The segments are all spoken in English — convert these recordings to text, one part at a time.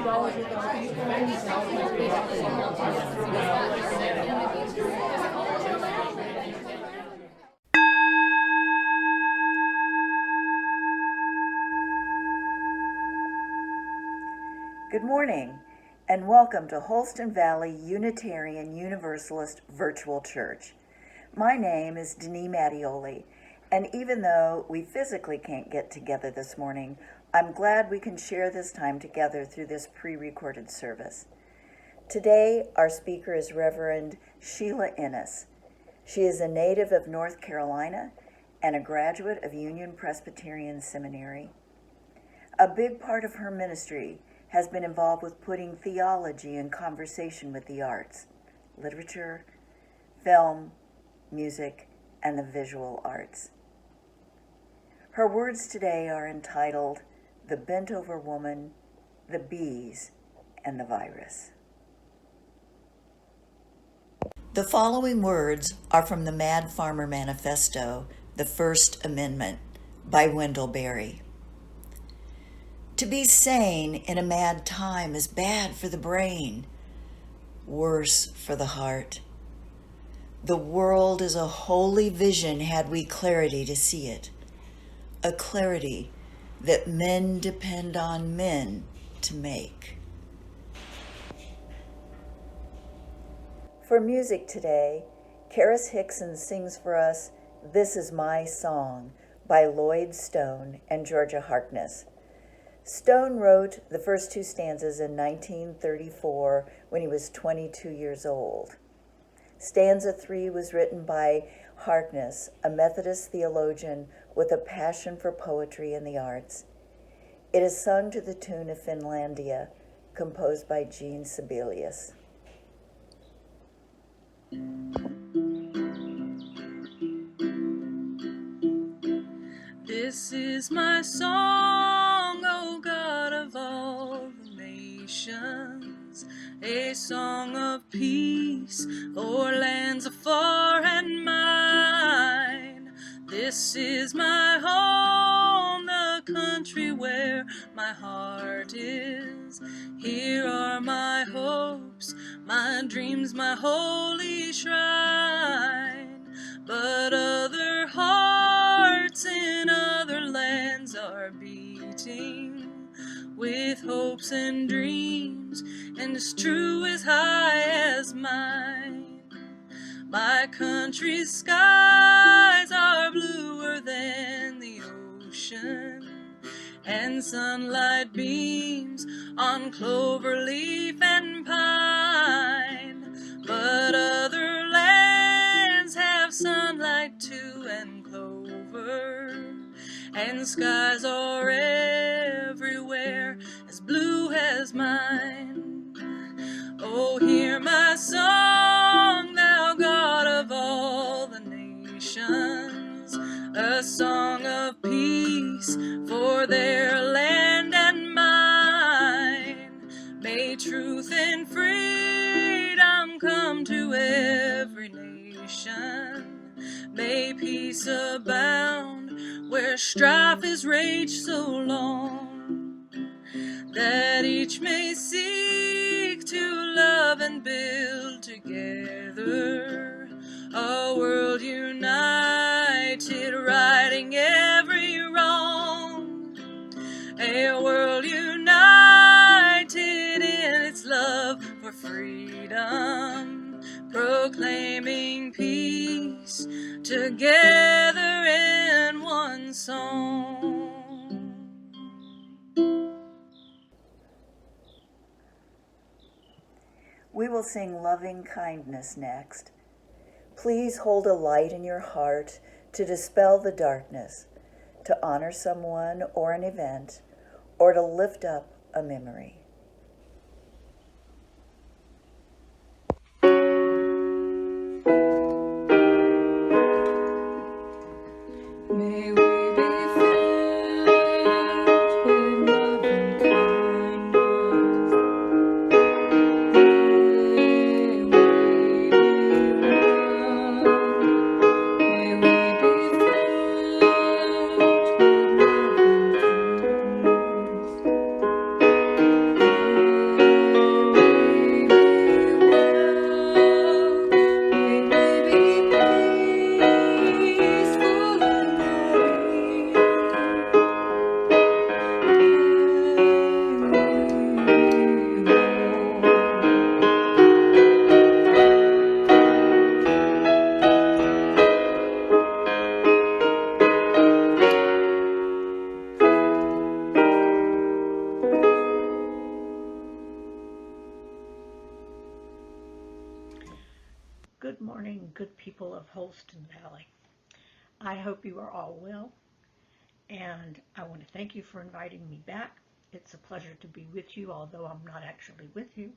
Good morning, and welcome to Holston Valley Unitarian Universalist Virtual Church. My name is Denee Mattioli, and even though we physically can't get together this morning, I'm glad we can share this time together through this pre-recorded service. Today, our speaker is Reverend Sheila Ennis. She is a native of North Carolina and a graduate of Union Presbyterian Seminary. A big part of her ministry has been involved with putting theology in conversation with the arts, literature, film, music, and the visual arts. Her words today are entitled, "The Bent-Over Woman, the Bees, and the Virus." The following words are from the Mad Farmer Manifesto, the First Amendment, by Wendell Berry. To be sane in a mad time is bad for the brain, worse for the heart. The world is a holy vision had we clarity to see it, a clarity that men depend on men to make. For music today, Charis Hickson sings for us "This Is My Song" by Lloyd Stone and Georgia Harkness. Stone wrote the first two stanzas in 1934 when he was 22 years old. Stanza 3 was written by Harkness, a Methodist theologian with a passion for poetry and the arts. It is sung to the tune of Finlandia, composed by Gene Sibelius. This is my song, O God of all the nations, a song of peace o'er lands afar and mine. This is my home, the country where my heart is. Here are my hopes, my dreams, my holy shrine. But other hearts in other lands are beating with hopes and dreams, and as true as high as mine. My country's skies are bluer than the ocean, and sunlight beams on clover leaf and pine. But other lands have sunlight too and clover, and skies are everywhere as blue as mine. Oh, hear my song, thou God of all the nations, a song of peace for their land and mine. May truth and freedom come to every nation. May peace abound where strife has raged so long, that each may seek to love and build together a world united, righting every wrong, a world united in its love for freedom, proclaiming peace together in one song. We will sing Loving Kindness next. Please hold a light in your heart to dispel the darkness, to honor someone or an event, or to lift up a memory. May we be filled with love and kindness. May we be one. May we be filled with love and kindness. morning, good people of Holston Valley. I hope you are all well, and I want to thank you for inviting me back. It's a pleasure to be with you, although I'm not actually with you.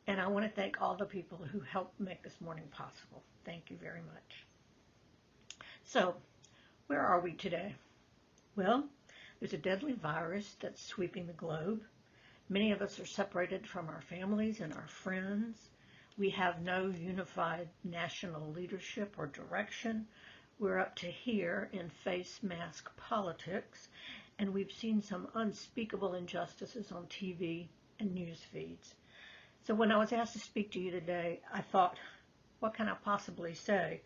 And I want to thank all the people who helped make this morning possible. Thank you very much. So, where are we today? Well, there's a deadly virus that's sweeping the globe. Many of us are separated from our families and our friends. We have no unified national leadership or direction. We're up to here in face mask politics, and we've seen some unspeakable injustices on TV and news feeds. So when I was asked to speak to you today, I thought, what can I possibly say?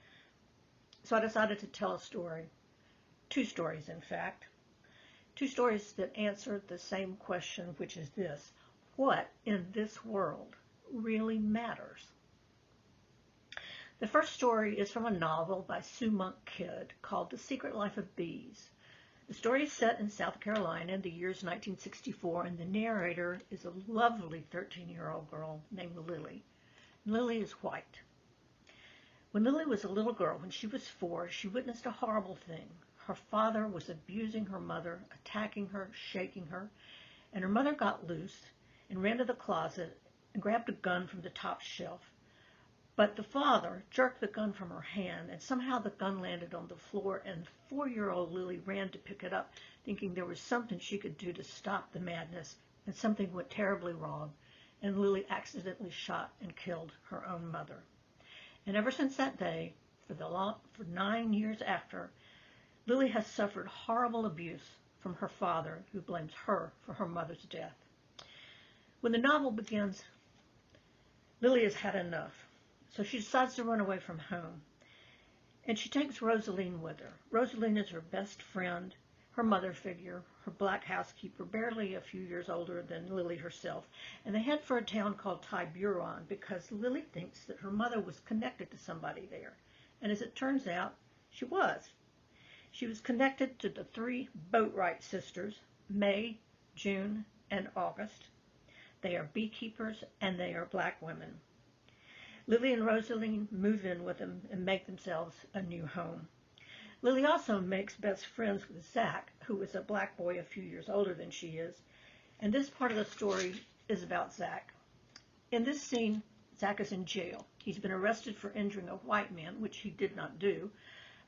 So I decided to tell a story. Two stories, in fact. Two stories that answer the same question, which is this: what in this world really matters? The first story is from a novel by Sue Monk Kidd called The Secret Life of Bees. The story is set in South Carolina in the years 1964, and the narrator is a lovely 13-year-old girl named Lily. Lily is white. When Lily was a little girl, when she was 4, she witnessed a horrible thing. Her father was abusing her mother, attacking her, shaking her, and her mother got loose and ran to the closet and grabbed a gun from the top shelf. But the father jerked the gun from her hand, and somehow the gun landed on the floor, and 4-year-old Lily ran to pick it up, thinking there was something she could do to stop the madness, and something went terribly wrong, and Lily accidentally shot and killed her own mother. And ever since that day, for 9 years after, Lily has suffered horrible abuse from her father, who blames her for her mother's death. When the novel begins, Lily has had enough, so she decides to run away from home. And she takes Rosaline with her. Rosaline is her best friend, her mother figure, her black housekeeper, barely a few years older than Lily herself. And they head for a town called Tiburon because Lily thinks that her mother was connected to somebody there. And as it turns out, she was. She was connected to the 3 Boatwright sisters, May, June, and August. They are beekeepers, and they are black women. Lily and Rosaline move in with them and make themselves a new home. Lily also makes best friends with Zach, who is a black boy a few years older than she is. And this part of the story is about Zach. In this scene, Zach is in jail. He's been arrested for injuring a white man, which he did not do,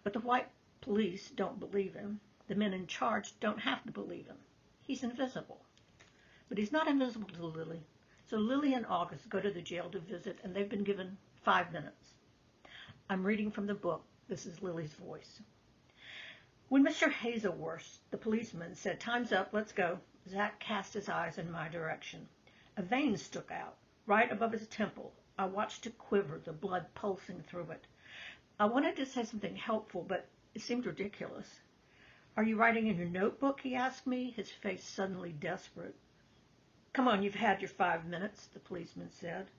but the white police don't believe him. The men in charge don't have to believe him. He's invisible. But he's not invisible to Lily. So Lily and August go to the jail to visit, and they've been given 5 minutes. I'm reading from the book. This is Lily's voice. When Mr. Hazelworth, the policeman, said, "Time's up, let's go," Zach cast his eyes in my direction. A vein stuck out, right above his temple. I watched it quiver, the blood pulsing through it. I wanted to say something helpful, but it seemed ridiculous. "Are you writing in your notebook?" he asked me, his face suddenly desperate. "Come on, you've had your 5 minutes," the policeman said.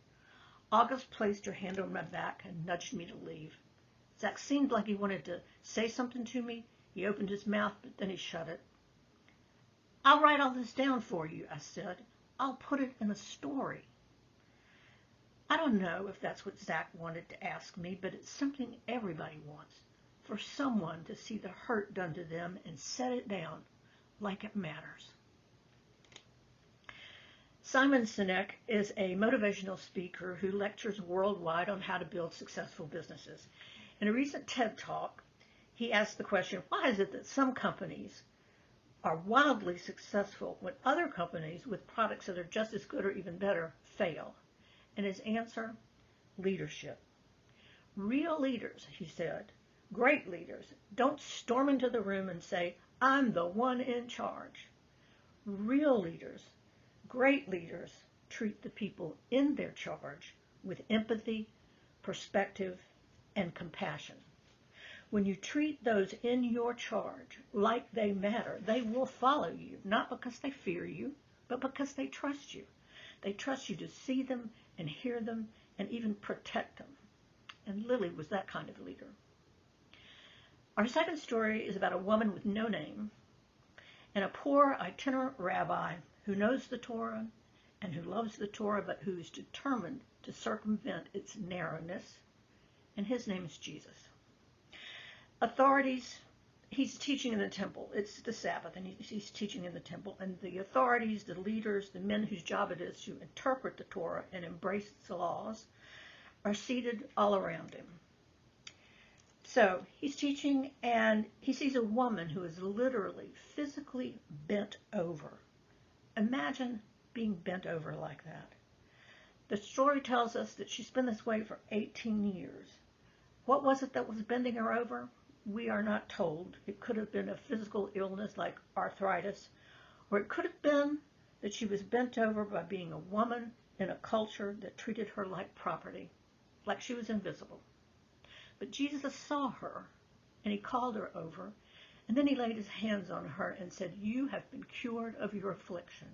August placed her hand on my back and nudged me to leave. Zach seemed like he wanted to say something to me. He opened his mouth, but then he shut it. "I'll write all this down for you," I said. "I'll put it in a story." I don't know if that's what Zach wanted to ask me, but it's something everybody wants, for someone to see the hurt done to them and set it down like it matters. Simon Sinek is a motivational speaker who lectures worldwide on how to build successful businesses. In a recent TED Talk, he asked the question, why is it that some companies are wildly successful when other companies with products that are just as good or even better fail? And his answer, leadership. Real leaders, he said, great leaders, don't storm into the room and say, "I'm the one in charge." Real leaders, great leaders, treat the people in their charge with empathy, perspective, and compassion. When you treat those in your charge like they matter, they will follow you, not because they fear you, but because they trust you. They trust you to see them and hear them and even protect them. And Lily was that kind of leader. Our second story is about a woman with no name and a poor itinerant rabbi who knows the Torah and who loves the Torah, but who is determined to circumvent its narrowness and his name is Jesus. Authorities, he's teaching in the temple. It's the Sabbath, and he's teaching in the temple. And the authorities, the leaders, the men whose job it is to interpret the Torah and embrace its laws, are seated all around him. So he's teaching, and he sees a woman who is literally, physically bent over. Imagine being bent over like that. The story tells us that she's been this way for 18 years. What was it that was bending her over? We are not told. It could have been a physical illness like arthritis, or it could have been that she was bent over by being a woman in a culture that treated her like property, like she was invisible. But Jesus saw her, and he called her over, and then he laid his hands on her and said, "You have been cured of your affliction.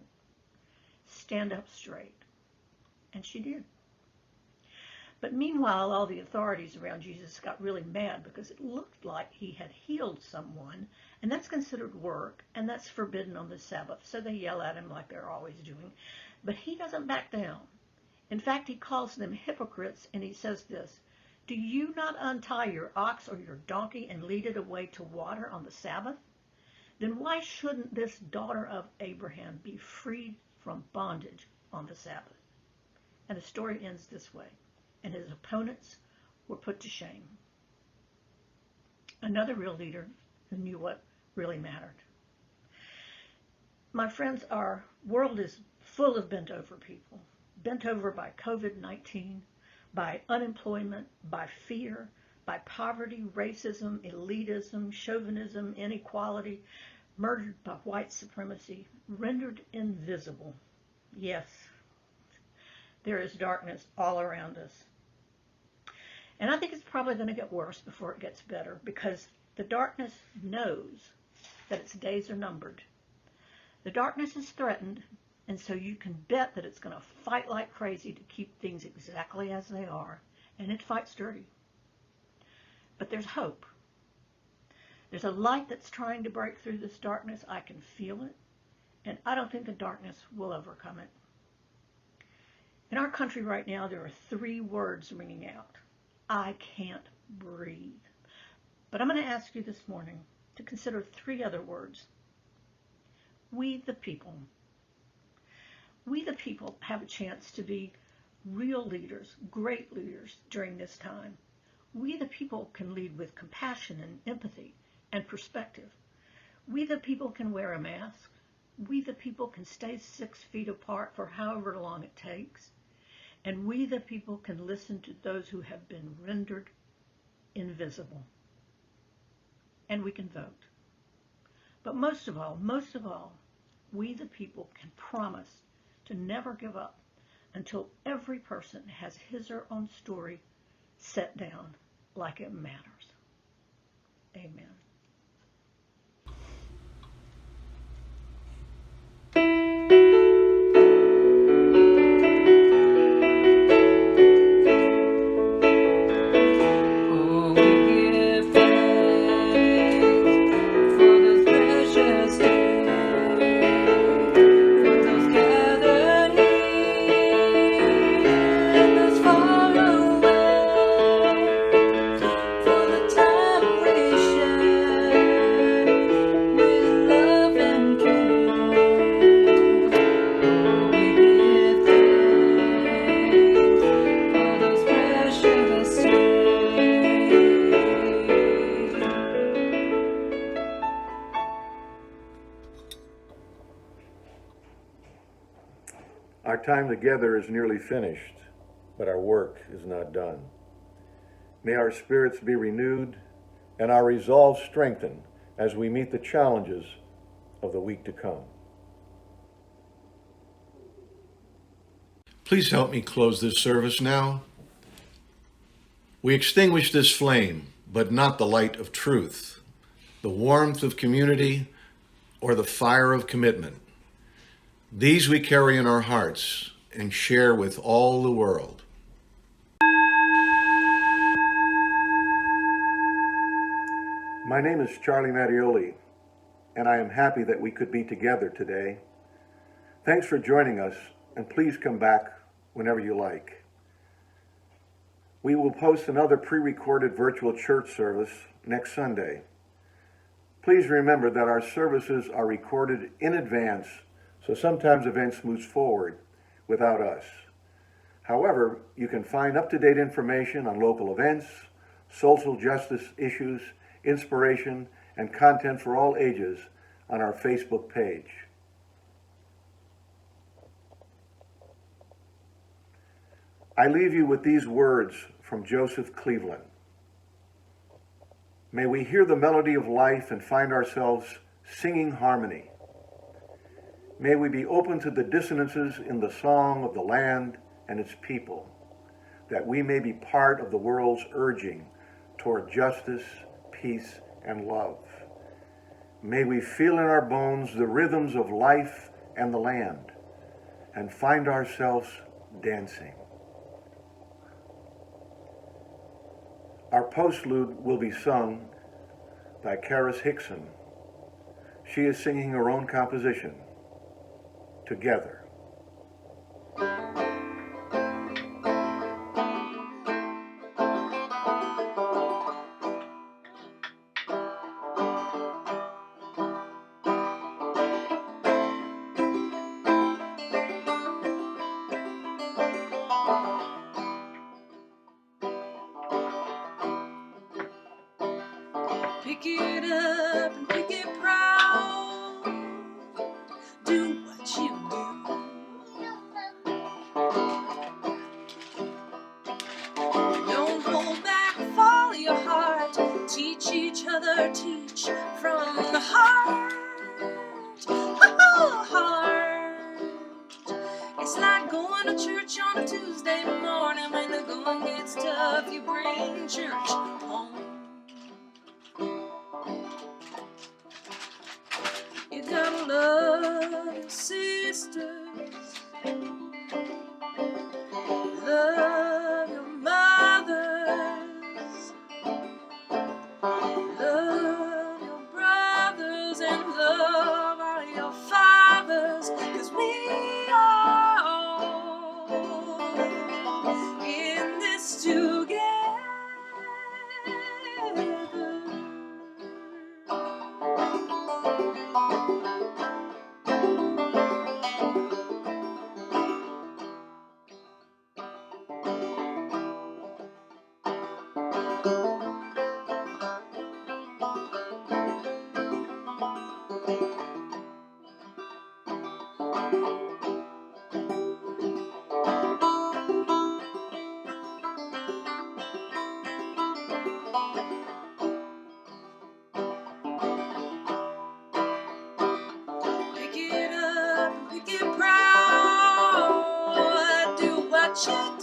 Stand up straight." And she did. But meanwhile, all the authorities around Jesus got really mad because it looked like he had healed someone, and that's considered work, and that's forbidden on the Sabbath. So they yell at him like they're always doing. But he doesn't back down. In fact, he calls them hypocrites, and he says this, "Do you not untie your ox or your donkey and lead it away to water on the Sabbath? Then why shouldn't this daughter of Abraham be freed from bondage on the Sabbath?" And the story ends this way. And his opponents were put to shame. Another real leader who knew what really mattered. My friends, our world is full of bent over people. Bent over by COVID-19, by unemployment, by fear, by poverty, racism, elitism, chauvinism, inequality, murdered by white supremacy, rendered invisible. Yes, there is darkness all around us. And I think it's probably going to get worse before it gets better, because the darkness knows that its days are numbered. The darkness is threatened, and so you can bet that it's going to fight like crazy to keep things exactly as they are, and it fights dirty. But there's hope. There's a light that's trying to break through this darkness. I can feel it, and I don't think the darkness will overcome it. In our country right now, there are 3 words ringing out. I can't breathe. But I'm going to ask you this morning to consider 3 other words. We the people. We the people have a chance to be real leaders, great leaders during this time. We the people can lead with compassion and empathy and perspective. We the people can wear a mask. We the people can stay 6 feet apart for however long it takes. And we the people can listen to those who have been rendered invisible. And we can vote. But most of all, we the people can promise to never give up until every person has his or her own story set down like it matters. Amen. Our time together is nearly finished, but our work is not done. May our spirits be renewed and our resolve strengthened as we meet the challenges of the week to come. Please help me close this service now. We extinguish this flame, but not the light of truth, the warmth of community, or the fire of commitment. These we carry in our hearts and share with all the world. My name is Charlie Mattioli, and I am happy that we could be together today. Thanks for joining us, and please come back whenever you like. We will post another pre-recorded virtual church service next Sunday. Please remember that our services are recorded in advance, so sometimes events move forward without us. However, you can find up-to-date information on local events, social justice issues, inspiration, and content for all ages on our Facebook page. I leave you with these words from Joseph Cleveland. May we hear the melody of life and find ourselves singing harmony. May we be open to the dissonances in the song of the land and its people, that we may be part of the world's urging toward justice, peace, and love. May we feel in our bones the rhythms of life and the land, and find ourselves dancing. Our postlude will be sung by Charis Hickson. She is singing her own composition, Together. Pick it up and pick it proud. Do what you do. Don't hold back, follow your heart. Teach each other, teach from the heart. Oh, heart. It's like going to church on a Tuesday morning when the going gets tough. You bring church home. You gotta love your sisters, love your mothers, love your brothers, and love all your fathers, 'cause we are all in this together. Pick it up and pick it proud. Do what you